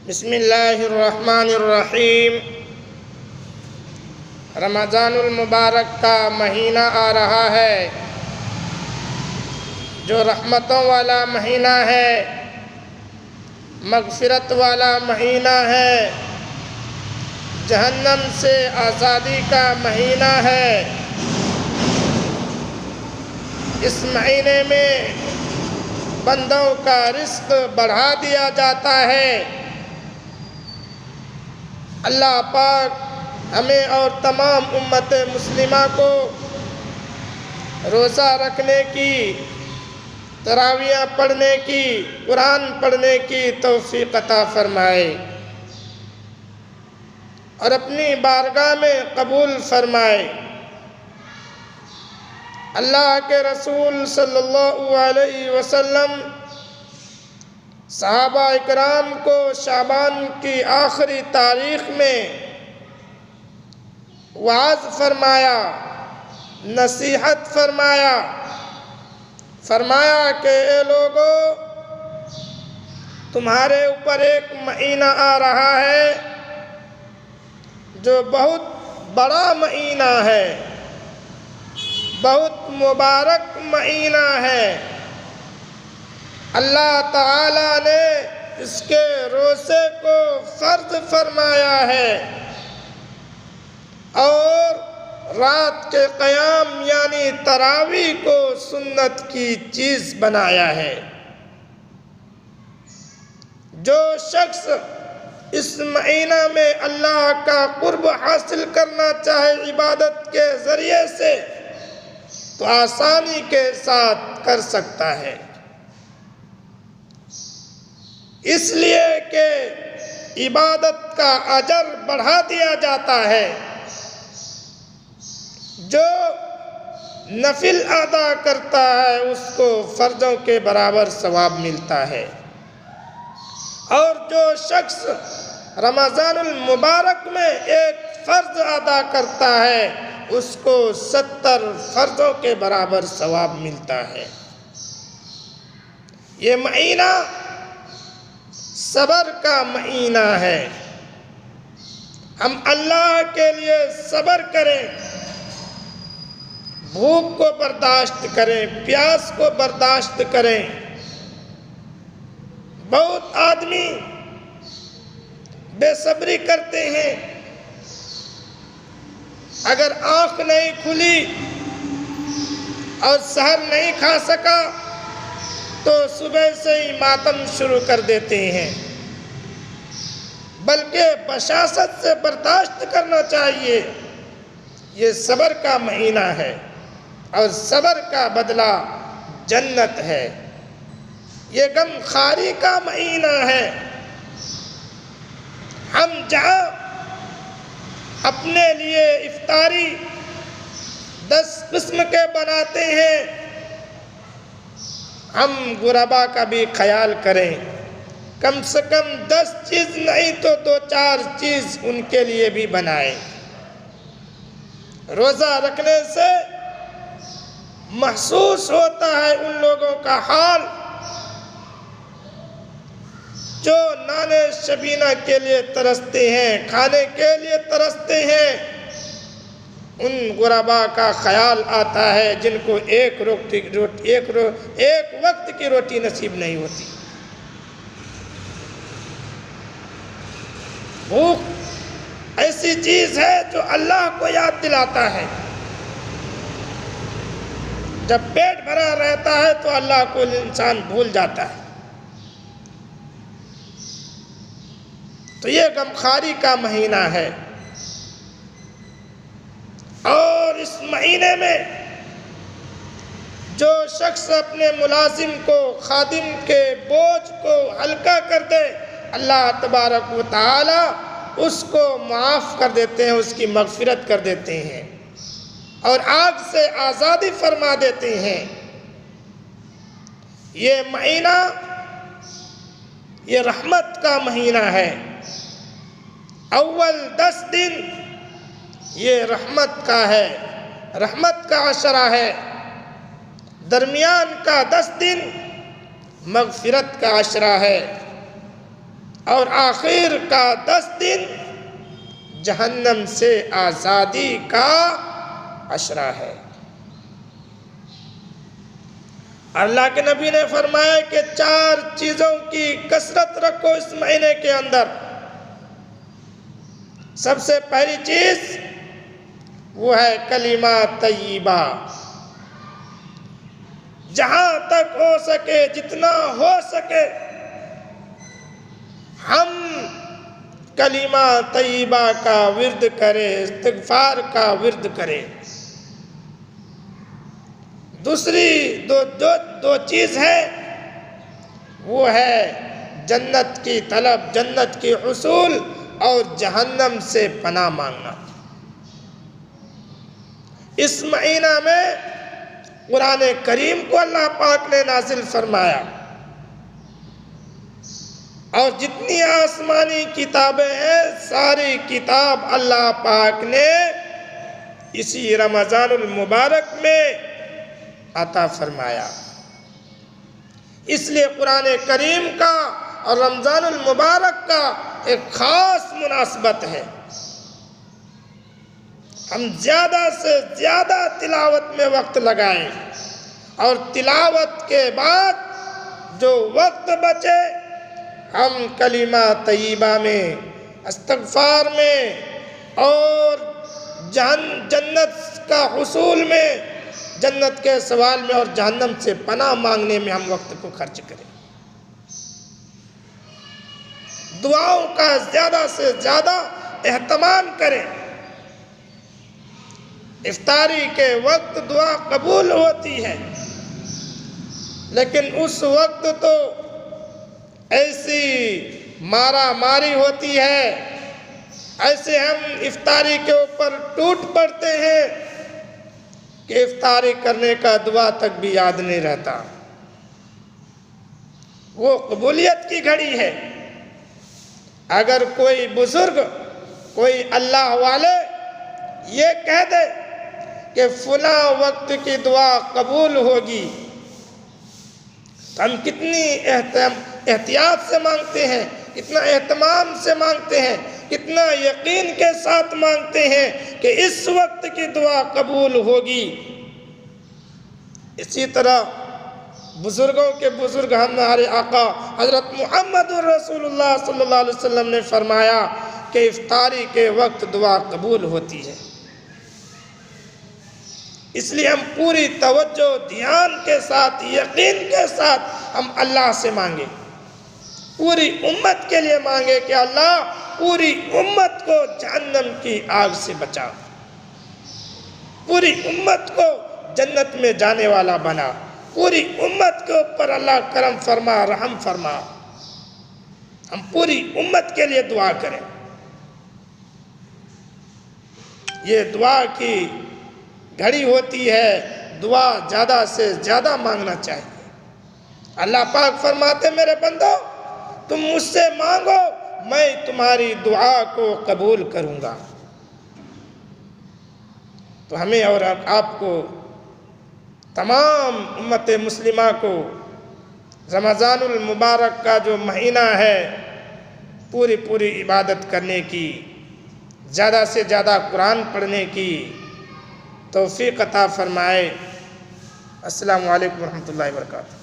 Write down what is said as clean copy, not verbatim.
بسم اللہ الرحمن الرحیم۔ رمضان المبارک کا مہینہ آ رہا ہے جو رحمتوں والا مہینہ ہے، مغفرت والا مہینہ ہے، جہنم سے آزادی کا مہینہ ہے۔ اس مہینے میں بندوں کا رزق بڑھا دیا جاتا ہے۔ اللہ پاک ہمیں اور تمام امت مسلمہ کو روزہ رکھنے کی، تراویح پڑھنے کی، قرآن پڑھنے کی توفیق عطا فرمائے اور اپنی بارگاہ میں قبول فرمائے۔ اللہ کے رسول صلی اللہ علیہ وسلم صحابہ اکرام کو شعبان کی آخری تاریخ میں وعظ فرمایا، نصیحت فرمایا کہ اے لوگو، تمہارے اوپر ایک مہینہ آ رہا ہے جو بہت بڑا مہینہ ہے، بہت مبارک مہینہ ہے۔ اللہ تعالیٰ نے اس کے روزے کو فرض فرمایا ہے اور رات کے قیام یعنی تراویح کو سنت کی چیز بنایا ہے۔ جو شخص اس مہینہ میں اللہ کا قرب حاصل کرنا چاہے عبادت کے ذریعے سے تو آسانی کے ساتھ کر سکتا ہے، اس لیے کہ عبادت کا اجر بڑھا دیا جاتا ہے۔ جو نفل ادا کرتا ہے اس کو فرضوں کے برابر ثواب ملتا ہے، اور جو شخص رمضان المبارک میں ایک فرض ادا کرتا ہے اس کو 70 فرضوں کے برابر ثواب ملتا ہے۔ یہ مہینہ صبر کا مہینہ ہے۔ ہم اللہ کے لیے صبر کریں، بھوک کو برداشت کریں، پیاس کو برداشت کریں۔ بہت آدمی بے صبری کرتے ہیں، اگر آنکھ نہیں کھلی اور سحر نہیں کھا سکا تو صبح سے ہی ماتم شروع کر دیتے ہیں، بلکہ بشاشت سے برداشت کرنا چاہیے۔ یہ صبر کا مہینہ ہے اور صبر کا بدلہ جنت ہے۔ یہ غم خواری کا مہینہ ہے۔ ہم جہاں اپنے لیے افطاری 10 قسم کے بناتے ہیں، ہم غربا کا بھی خیال کریں، کم سے کم 10 چیز نہیں تو 2-4 چیز ان کے لیے بھی بنائیں۔ روزہ رکھنے سے محسوس ہوتا ہے ان لوگوں کا حال جو نانے شبینہ کے لیے ترستے ہیں، کھانے کے لیے ترستے ہیں۔ ان غربا کا خیال آتا ہے جن کو ایک وقت کی روٹی نصیب نہیں ہوتی۔ بھوک ایسی چیز ہے جو اللہ کو یاد دلاتا ہے۔ جب پیٹ بھرا رہتا ہے تو اللہ کو انسان بھول جاتا ہے۔ تو یہ غمخواری کا مہینہ ہے، اور اس مہینے میں جو شخص اپنے ملازم کو، خادم کے بوجھ کو ہلکا کر دے، اللہ تبارک و تعالی اس کو معاف کر دیتے ہیں، اس کی مغفرت کر دیتے ہیں اور آگ سے آزادی فرما دیتے ہیں۔ یہ مہینہ یہ رحمت کا مہینہ ہے۔ اول 10 دن یہ رحمت کا ہے، رحمت کا عشرہ ہے۔ درمیان کا 10 دن مغفرت کا عشرہ ہے، اور آخر کا 10 دن جہنم سے آزادی کا عشرہ ہے۔ اللہ کے نبی نے فرمایا کہ 4 چیزوں کی کثرت رکھو اس مہینے کے اندر۔ سب سے پہلی چیز وہ ہے کلمہ طیبہ۔ جہاں تک ہو سکے، جتنا ہو سکے، ہم کلمہ طیبہ کا ورد کریں، استغفار کا ورد کریں۔ دوسری دو چیز ہے، وہ ہے جنت کی طلب، جنت کی حصول اور جہنم سے پناہ مانگنا۔ اس مہینہ میں قرآن کریم کو اللہ پاک نے نازل فرمایا، اور جتنی آسمانی کتابیں ہیں ساری کتاب اللہ پاک نے اسی رمضان المبارک میں عطا فرمایا۔ اس لیے قرآن کریم کا اور رمضان المبارک کا ایک خاص مناسبت ہے۔ ہم زیادہ سے زیادہ تلاوت میں وقت لگائیں، اور تلاوت کے بعد جو وقت بچے ہم کلمہ طیبہ میں، استغفار میں اور جنت کا حصول میں، جنت کے سوال میں اور جہنم سے پناہ مانگنے میں ہم وقت کو خرچ کریں۔ دعاؤں کا زیادہ سے زیادہ اہتمام کریں۔ افطاری کے وقت دعا قبول ہوتی ہے، لیکن اس وقت تو ایسی مارا ماری ہوتی ہے، ایسے ہم افطاری کے اوپر ٹوٹ پڑتے ہیں کہ افطاری کرنے کا دعا تک بھی یاد نہیں رہتا۔ وہ قبولیت کی گھڑی ہے۔ اگر کوئی بزرگ، کوئی اللہ والے یہ کہہ دے کہ فلاں وقت کی دعا قبول ہوگی، تو ہم کتنی احتیاط سے مانگتے ہیں، کتنا اہتمام سے مانگتے ہیں، کتنا یقین کے ساتھ مانگتے ہیں کہ اس وقت کی دعا قبول ہوگی۔ اسی طرح بزرگوں کے بزرگ ہمارے آقا حضرت محمد رسول اللہ صلی اللہ علیہ وسلم نے فرمایا کہ افطاری کے وقت دعا قبول ہوتی ہے۔ اس لیے ہم پوری توجہ، دھیان کے ساتھ، یقین کے ساتھ ہم اللہ سے مانگیں، پوری امت کے لیے مانگیں کہ اللہ پوری امت کو جہنم کی آگ سے بچا، پوری امت کو جنت میں جانے والا بنا، پوری امت کے اوپر اللہ کرم فرما، رحم فرما۔ ہم پوری امت کے لیے دعا کریں۔ یہ دعا کی گھڑی ہوتی ہے، دعا زیادہ سے زیادہ مانگنا چاہیے۔ اللہ پاک فرماتے میرے بندو تم مجھ سے مانگو میں تمہاری دعا کو قبول کروں گا۔ تو ہمیں اور آپ کو، تمام امت مسلمہ کو رمضان المبارک کا جو مہینہ ہے پوری عبادت کرنے کی، زیادہ سے زیادہ قرآن پڑھنے کی توفیق عطا فرمائے۔ السلام علیکم ورحمۃ اللہ وبرکاتہ۔